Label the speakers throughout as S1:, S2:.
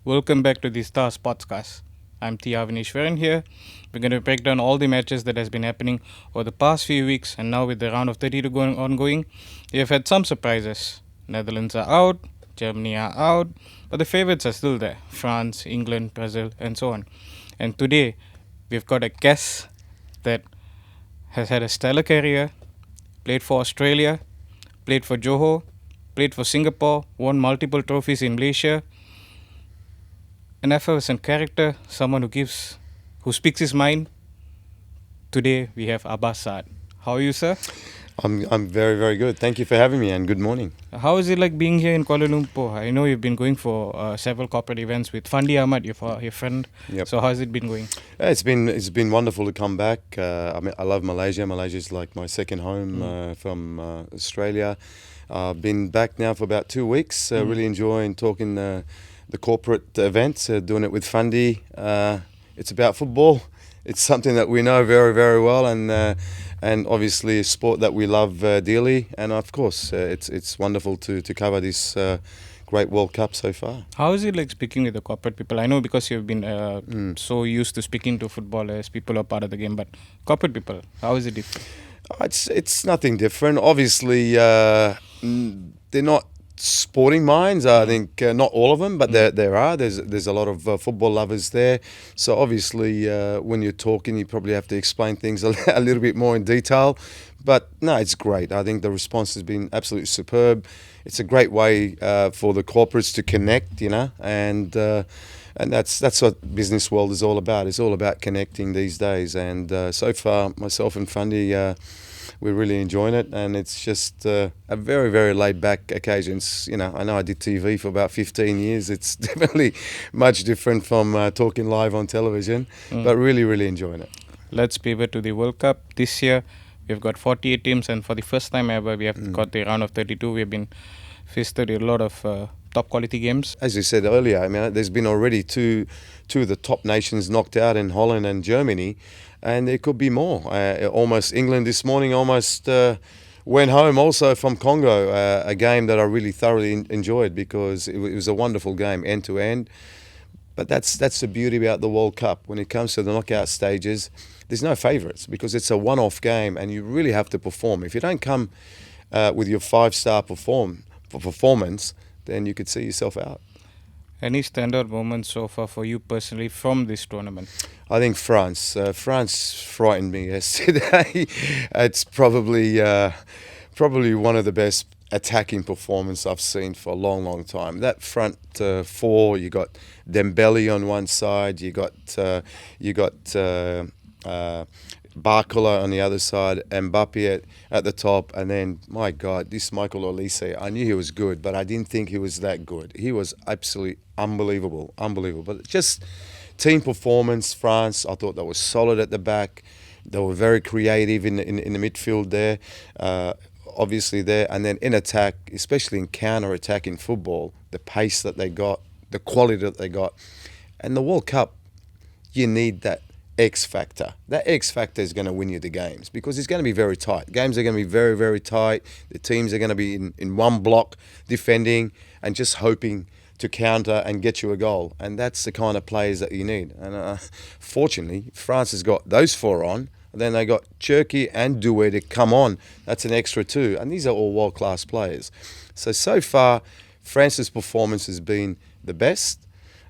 S1: Welcome back to the Sportcast. I'm Avineshwaran here. We're going to break down all the matches that has been happening over the past few weeks, and now with the round of 32 going ongoing, we have had some surprises. Netherlands are out, Germany are out, but the favorites are still there: France, England, Brazil, and so on. And today, we've got a guest that has had a stellar career, played for Australia, played for Johor, played for Singapore, won multiple trophies in Malaysia, an effervescent character, someone who speaks his mind. Today we have Abbas Saad. How are you, sir?
S2: I'm very, very good. Thank you for having me, and good morning.
S1: How is it like being here in Kuala Lumpur? I know you've been going for several corporate events with Fandi Ahmad, your friend.
S2: Yep.
S1: So how has it been going?
S2: It's been wonderful to come back. I love Malaysia. Malaysia is like my second home from Australia. I've been back now for about 2 weeks. Really enjoying talking the corporate events, doing it with Fandi. It's about football. It's something that we know very, very well, and obviously a sport that we love dearly. And of course, it's wonderful to cover this great World Cup so far.
S1: How is it like speaking with the corporate people? I know because you've been so used to speaking to footballers, people are part of the game, but corporate people, how is it different?
S2: It's nothing different. Obviously, they're not sporting minds. I think not all of them, but there are. There's a lot of football lovers there. So obviously, when you're talking, you probably have to explain things a little bit more in detail. But no, it's great. I think the response has been absolutely superb. It's a great way for the corporates to connect, and that's what business world is all about. It's all about connecting these days. And so far, myself and Fundy, we're really enjoying it, and it's just a very, very laid-back occasion. I know I did TV for about 15 years. It's definitely much different from talking live on television, but really, really enjoying it.
S1: Let's pivot to the World Cup. This year, we've got 48 teams, and for the first time ever, we have got the round of 32. We've been feasted a lot of top quality games.
S2: As you said earlier, I mean, there's been already two of the top nations knocked out in Holland and Germany, and there could be more. Almost England this morning almost went home also from Congo, a game that I really thoroughly enjoyed because it was a wonderful game end to end. But that's the beauty about the World Cup. When it comes to the knockout stages, there's no favourites because it's a one-off game, and you really have to perform. If you don't come with your five-star performance, then you could see yourself out.
S1: Any standout moments so far for you personally from this tournament?
S2: I think France. France frightened me yesterday. It's probably one of the best attacking performances I've seen for a long, long time. That front four, you got Dembele on one side, you got Barcola on the other side, Mbappe at the top, and then, my God, this Michael Olise, I knew he was good, but I didn't think he was that good. He was absolutely unbelievable. But just team performance, France, I thought they were solid at the back. They were very creative in the midfield there, obviously there, and then in attack, especially in counter-attack in football, the pace that they got, the quality that they got. And the World Cup, you need that X factor. That X factor is going to win you the games because it's going to be very tight. Games are going to be very, very tight. The teams are going to be in one block defending and just hoping to counter and get you a goal. And that's the kind of players that you need. And fortunately, France has got those four on. Then they got Cherki and Doué to come on. That's an extra two. And these are all world-class players. So far, France's performance has been the best.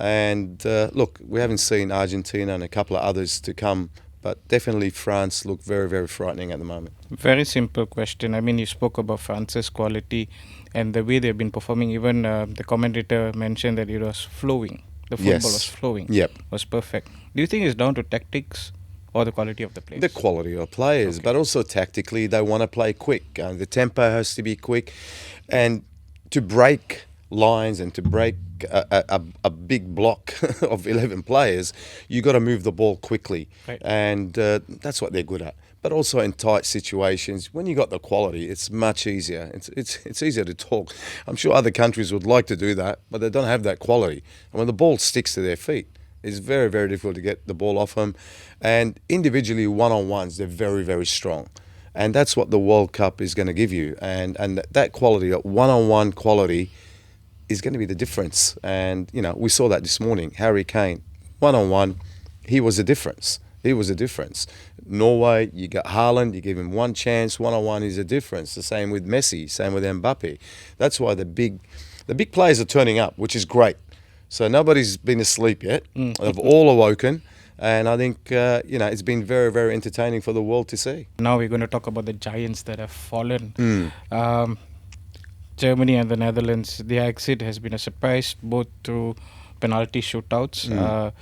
S2: And look, we haven't seen Argentina and a couple of others to come, but definitely France look very, very frightening at the moment.
S1: Very simple question. I mean, you spoke about France's quality and the way they've been performing. Even the commentator mentioned that it was flowing. The football was flowing.
S2: Yep.
S1: Was perfect. Do you think it's down to tactics or the quality of the players?
S2: The quality of players, but also tactically, they want to play quick. The tempo has to be quick. And to break lines and to break a big block of 11 players, you got to move the ball quickly.
S1: Right.
S2: And that's what they're good at. But also in tight situations, when you got the quality, it's much easier. It's easier to talk. I'm sure other countries would like to do that, but they don't have that quality. And when the ball sticks to their feet, it's very, very difficult to get the ball off them. And individually, one-on-ones, they're very, very strong. And that's what the World Cup is going to give you. And that quality, that one-on-one quality, is going to be the difference. And, we saw that this morning. Harry Kane, one-on-one, he was a difference. He was a difference. Norway, you got Haaland, you give him one chance, one-on-one is a difference. The same with Messi, same with Mbappe. That's why the big players are turning up, which is great. So nobody's been asleep yet. They've all awoken. And I think, it's been very, very entertaining for the world to see.
S1: Now we're going to talk about the giants that have fallen. Germany and the Netherlands, their exit has been a surprise, both through penalty shootouts.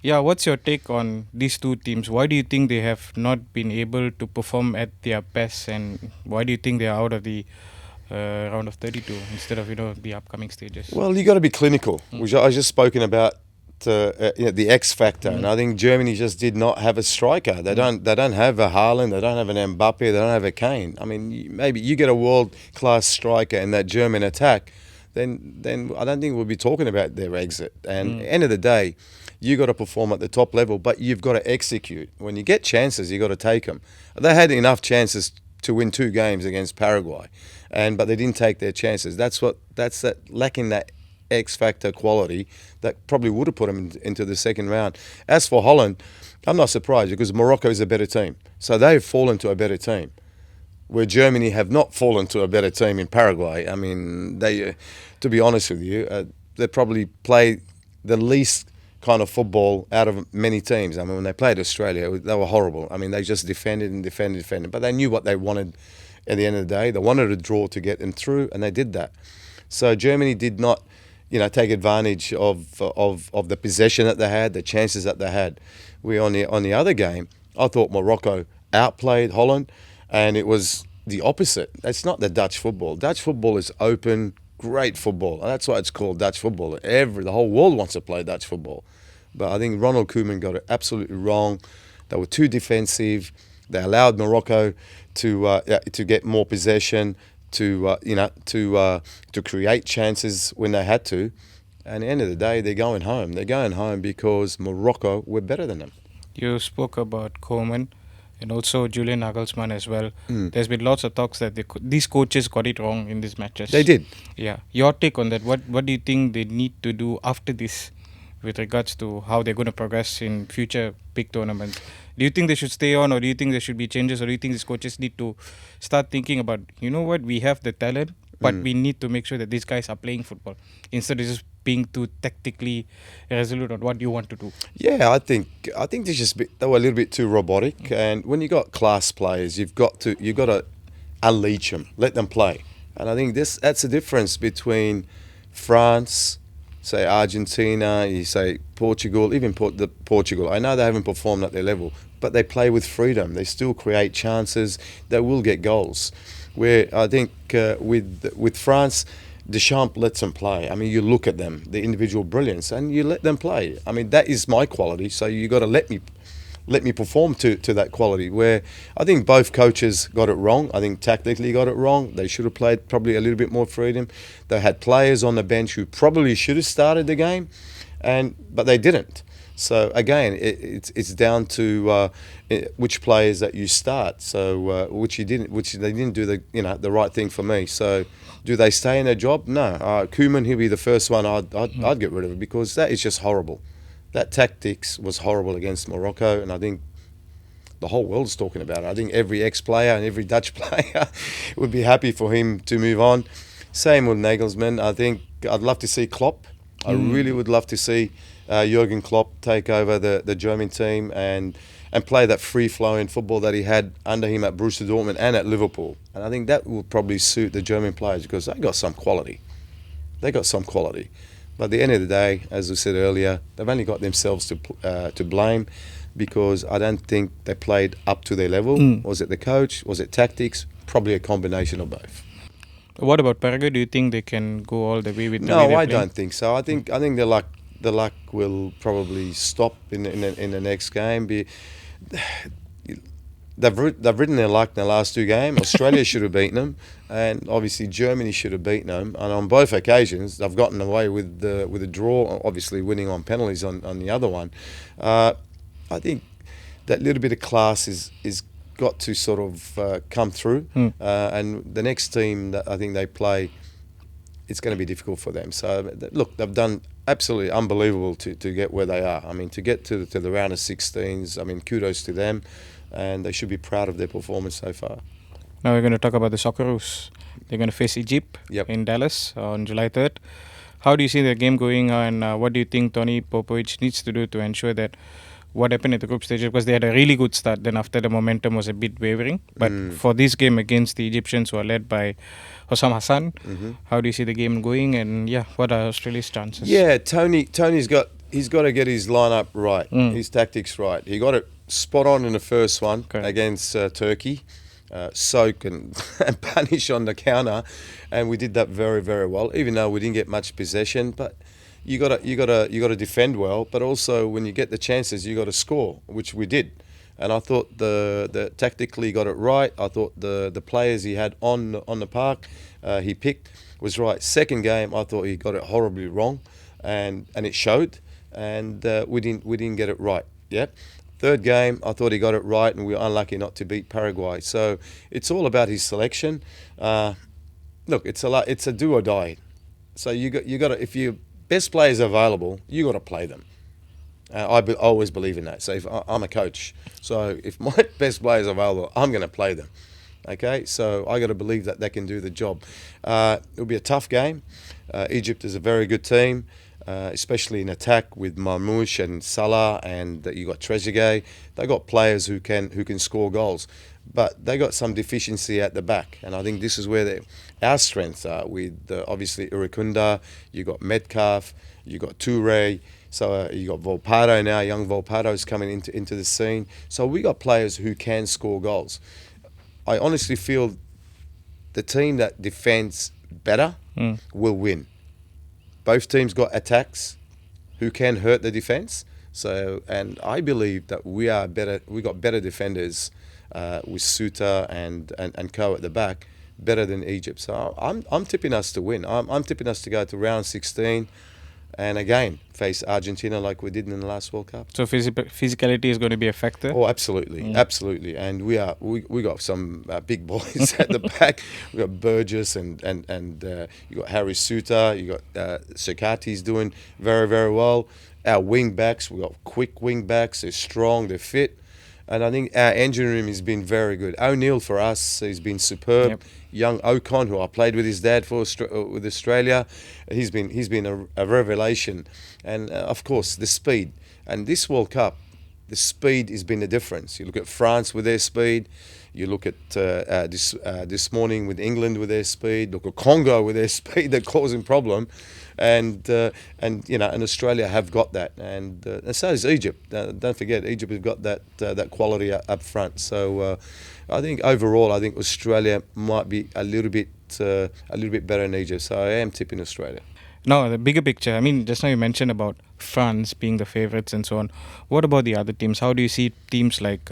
S1: What's your take on these two teams? Why do you think they have not been able to perform at their best, and why do you think they are out of the round of 32 instead of the upcoming stages?
S2: Well, you got to be clinical, which I just spoken about. The X factor, and I think Germany just did not have a striker. They don't have a Haaland, they don't have an Mbappe, they don't have a Kane. I mean, maybe you get a world class striker in that German attack, then I don't think we'll be talking about their exit. And end of the day, you got to perform at the top level, but you've got to execute. When you get chances, you got to take them. They had enough chances to win 2 games against Paraguay, but they didn't take their chances. That's lacking that X factor quality that probably would have put them into the second round. As for Holland, I'm not surprised because Morocco is a better team. So they've fallen to a better team, where Germany have not fallen to a better team in Paraguay. I mean, to be honest with you, they probably play the least kind of football out of many teams. I mean, when they played Australia, they were horrible. I mean, they just defended and defended and defended. But they knew what they wanted at the end of the day. They wanted a draw to get them through, and they did that. So Germany did not take advantage of the possession that they had, the chances that they had. On the other game, I thought Morocco outplayed Holland, and it was the opposite. That's not the Dutch football. Dutch football is open, great football. And that's why it's called Dutch football. The whole world wants to play Dutch football. But I think Ronald Koeman got it absolutely wrong. They were too defensive. They allowed Morocco to get more possession, to create chances when they had to. And at the end of the day, they're going home. They're going home because Morocco were better than them.
S1: You spoke about Koeman and also Julian Nagelsmann as well. There's been lots of talks that these coaches got it wrong in these matches.
S2: They did.
S1: Yeah. Your take on that? What do you think they need to do after this with regards to how they're going to progress in future big tournaments? Do you think they should stay on, or do you think there should be changes, or do you think these coaches need to start thinking about, we have the talent, but we need to make sure that these guys are playing football instead of just being too tactically resolute on what you want to do?
S2: Yeah, I think they were a little bit too robotic. And when you got class players, you've got to unleash them, let them play. And I think that's the difference between France, say Argentina, you say Portugal, even Portugal. I know they haven't performed at their level, but they play with freedom. They still create chances. They will get goals. Where I think with France, Deschamps lets them play. I mean, you look at them, the individual brilliance, and you let them play. I mean, that is my quality. So you got to let me perform to that quality. Where I think both coaches got it wrong. I think tactically got it wrong. They should have played probably a little bit more freedom. They had players on the bench who probably should have started the game, but they didn't. So again, it's down to which players that you start. So which they didn't do the right thing for me. So do they stay in their job? No. Koeman, he'll be the first one I'd get rid of it, because that is just horrible. That tactics was horrible against Morocco, and I think the whole world is talking about it. I think every ex-player and every Dutch player would be happy for him to move on. Same with Nagelsmann. I think I'd love to see Klopp. I really would love to see Jurgen Klopp take over the German team and play that free-flowing football that he had under him at Borussia Dortmund and at Liverpool. And I think that will probably suit the German players, because they got some quality. But at the end of the day, as I said earlier, they've only got themselves to blame, because I don't think they played up to their level. Was it the coach? Was it tactics? Probably a combination of both.
S1: What about Paraguay? Do you think they can go all the way with the way
S2: No,
S1: they're
S2: I
S1: playing?
S2: don't think so. I think the luck will probably stop in the next game. They've ridden their luck in the last 2 games. Australia should have beaten them, and obviously Germany should have beaten them. And on both occasions, they've gotten away with a draw. Obviously, winning on penalties on the other one. I think that little bit of class is got to sort of come through. And the next team that I think they play it's going to be difficult for them. So look, they've done absolutely unbelievable to get where they are. I mean, to get to the round of 16s. I mean, kudos to them, and they should be proud of their performance so far.
S1: Now we're going to talk about the Socceroos. They're going to face Egypt
S2: Yep.
S1: in Dallas on July 3rd. How do you see the game going, and what do you think Tony Popovic needs to do to ensure that what happened at the group stage? Because they had a really good start, then after the momentum was a bit wavering. But for this game against the Egyptians, who are led by Hossam Hassan, how do you see the game going, and what are Australia's chances?
S2: Yeah, Tony's got to get his lineup right, his tactics right. He got it spot on in the first one against Turkey. Soak and punish on the counter, and we did that very, very well. Even though we didn't get much possession, but you got to defend well. But also when you get the chances, you got to score, which we did. And I thought the tactically got it right. I thought the players he had on the park he picked was right. Second game, I thought he got it horribly wrong, and it showed. And we didn't get it right. Yeah. Third game, I thought he got it right, and we were unlucky not to beat Paraguay. So it's all about his selection. Look, it's a do or die. So you got to, if your best players are available, you got to play them. I always believe in that. So if I'm a coach, so if my best players are available, I'm going to play them. Okay, so I got to believe that they can do the job. It'll be a tough game. Egypt is a very good team. Especially in attack with Marmoush and Salah, and you got Trezeguet. They got players who can score goals, but they got some deficiency at the back, and I think this is where our strengths are. With obviously Irukunda, you got Metcalf, you got Toure, so you got Volpato now. Young Volpato's coming into the scene. So we got players who can score goals. I honestly feel the team that defends better will win. Both teams got attacks who can hurt the defence. So, and I believe that we are better. We got better defenders with Suter and Co at the back, better than Egypt. So I'm tipping us to win. I'm tipping us to go to round 16, and again face Argentina like we did in the last World Cup.
S1: So physicality is going to be a factor?
S2: Oh, absolutely, absolutely. And we got some big boys at the back. We got Burgess and you got Harry Suter. You got Sakati's doing very, very well. Our wing backs, we got quick wing backs. They're strong, they're fit. And I think our engine room has been very good. O'Neill for us, he's been superb.
S1: Yep.
S2: Young Ocon, who I played with his dad with Australia, he's been a revelation. And of course the speed. And this World Cup, the speed has been the difference. You look at France with their speed. You look at this morning with England with their speed. Look at Congo with their speed. They're causing problem. And Australia have got that, and so is Egypt. Don't forget, Egypt has got that quality up front. So I think overall, Australia might be a little bit better than Egypt. So I am tipping Australia.
S1: Now, the bigger picture. I mean, just now you mentioned about France being the favourites and so on. What about the other teams? How do you see teams like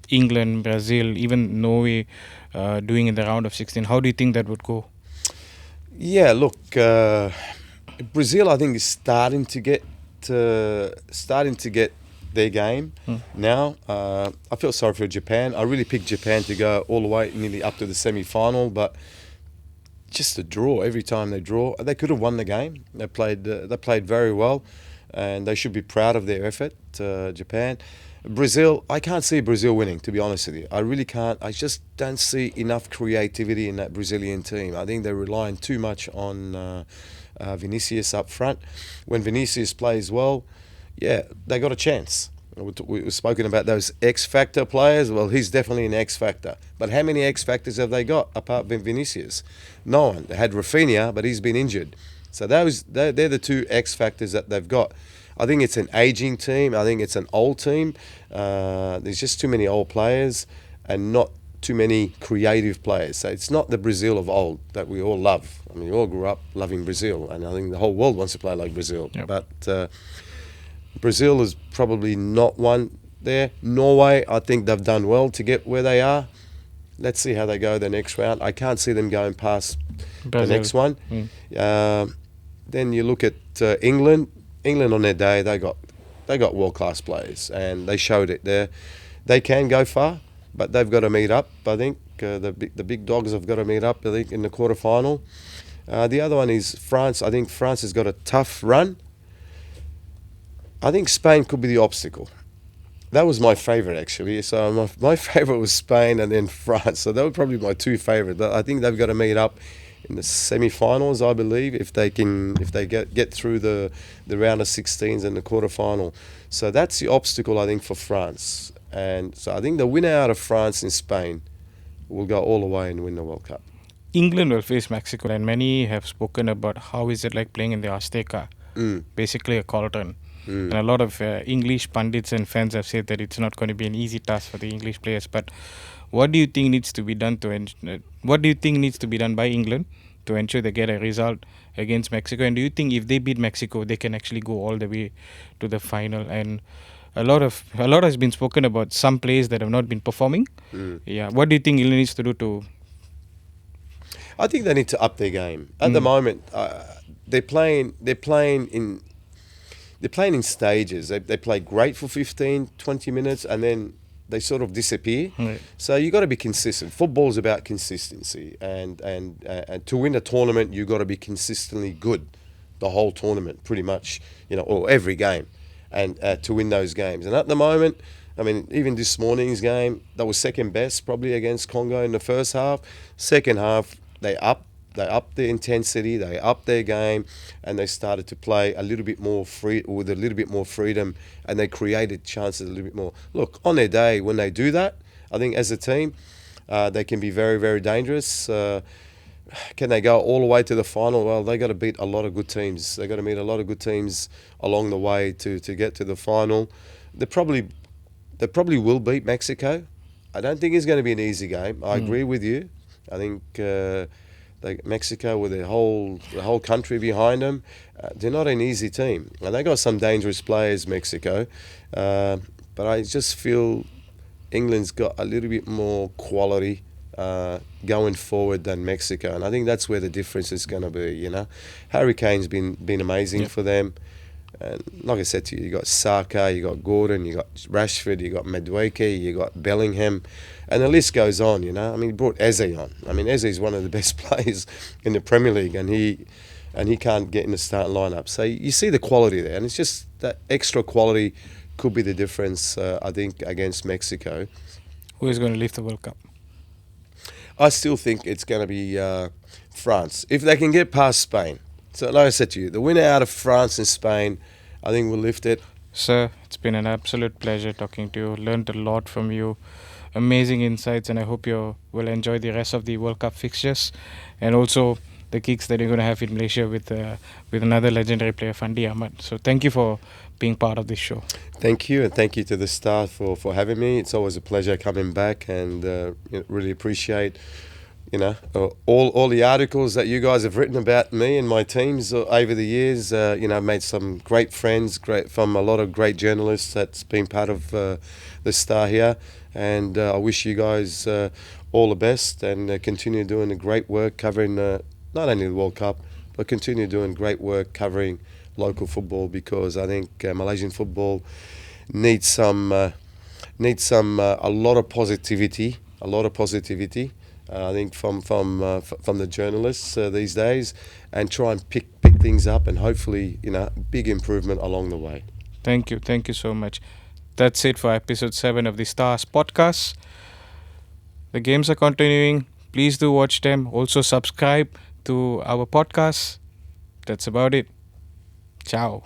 S1: England, Brazil, even Norway doing in the round of 16? How do you think that would go?
S2: Yeah, look. Brazil, I think, is starting to get their game now. I feel sorry for Japan. I really picked Japan to go all the way nearly up to the semi-final, but just a draw. Every time they draw, they could have won the game. They played very well, and they should be proud of their effort. Japan. Brazil, I can't see Brazil winning, to be honest with you. I really can't. I just don't see enough creativity in that Brazilian team. I think they're relying too much on Vinicius up front. When Vinicius plays well, they got a chance. We've spoken about those X-Factor players. Well, he's definitely an X-Factor. But how many X-Factors have they got apart from Vinicius? No one. They had Rafinha, but he's been injured. So they're the two X-Factors that they've got. I think it's an aging team. I think it's an old team. There's just too many old players and not too many creative players. So it's not the Brazil of old that we all love. I mean, we all grew up loving Brazil, and I think the whole world wants to play like Brazil.
S1: Yep.
S2: But Brazil is probably not one there. Norway, I think they've done well to get where they are. Let's see how they go the next round. I can't see them going past Brazil. The next one. Then you look at England. England on their day, they got world-class players, and they showed it there. They can go far, but they've got to meet up. I think the big dogs have got to meet up. I think in the quarterfinal. The other one is France. I think France has got a tough run. I think Spain could be the obstacle. That was my favourite actually. So my favourite was Spain and then France. So that were probably my two favourite. But I think they've got to meet up in the semi-finals, I believe, if they get through the round of 16s and the quarter-final. So that's the obstacle I think for France. And so I think the winner out of France and Spain will go all the way and win the World Cup.
S1: England will face Mexico, and many have spoken about how is it like playing in the Azteca, basically a cauldron. And a lot of English pundits and fans have said that it's not going to be an easy task for the English players. But what do you think needs to be done what do you think needs to be done by England to ensure they get a result against Mexico? And do you think if they beat Mexico, they can actually go all the way to the final? And a lot has been spoken about some players that have not been performing. Yeah, what do you think England needs to do to?
S2: I think they need to up their game. At the moment, they're playing in stages. They play great for 15, 20 minutes and then they sort of disappear.
S1: Right.
S2: So you got to be consistent. Football's about consistency, and to win a tournament, you got to be consistently good the whole tournament, pretty much, or every game, and to win those games. And at the moment, I mean, even this morning's game, that was second best probably against Congo in the first half. Second half, they upped their intensity, they upped their game, and they started to play a little bit more with a little bit more freedom, and they created chances a little bit more. Look, on their day, when they do that, I think as a team, they can be very, very dangerous. Can they go all the way to the final? Well, they got to beat a lot of good teams. They got to meet a lot of good teams along the way to get to the final. They probably will beat Mexico. I don't think it's going to be an easy game. I agree with you. I think Mexico, with the whole country behind them, they're not an easy team, and they got some dangerous players, Mexico. But I just feel England's got a little bit more quality going forward than Mexico, and I think that's where the difference is going to be. Harry Kane's been amazing for them. And like I said to you, you got Saka, you got Gordon, you got Rashford, you got Madueke, you got Bellingham, and the list goes on. I mean, he brought Eze on. I mean, Eze is one of the best players in the Premier League, and he can't get in the starting lineup. So you see the quality there, and it's just that extra quality could be the difference, I think, against Mexico.
S1: Who is going to lift the World Cup?
S2: I still think it's going to be France, if they can get past Spain. So like I said to you, the winner out of France and Spain, I think will lift it.
S1: Sir, it's been an absolute pleasure talking to you. Learned a lot from you. Amazing insights, and I hope you will enjoy the rest of the World Cup fixtures and also the kicks that you're going to have in Malaysia with another legendary player, Fandi Ahmad. So thank you for being part of this show.
S2: Thank you, and thank you to the staff for having me. It's always a pleasure coming back, and really appreciate all the articles that you guys have written about me and my teams over the years. I've made some great friends, from a lot of great journalists that's been part of the Star here. And I wish you guys all the best, and continue doing the great work covering not only the World Cup, but continue doing great work covering local football, because I think Malaysian football needs a lot of positivity. I think from the journalists these days, and try and pick things up, and hopefully big improvement along the way.
S1: Thank you so much. That's it for episode 7 of the Stars podcast. The games are continuing. Please do watch them. Also subscribe to our podcast. That's about it. Ciao.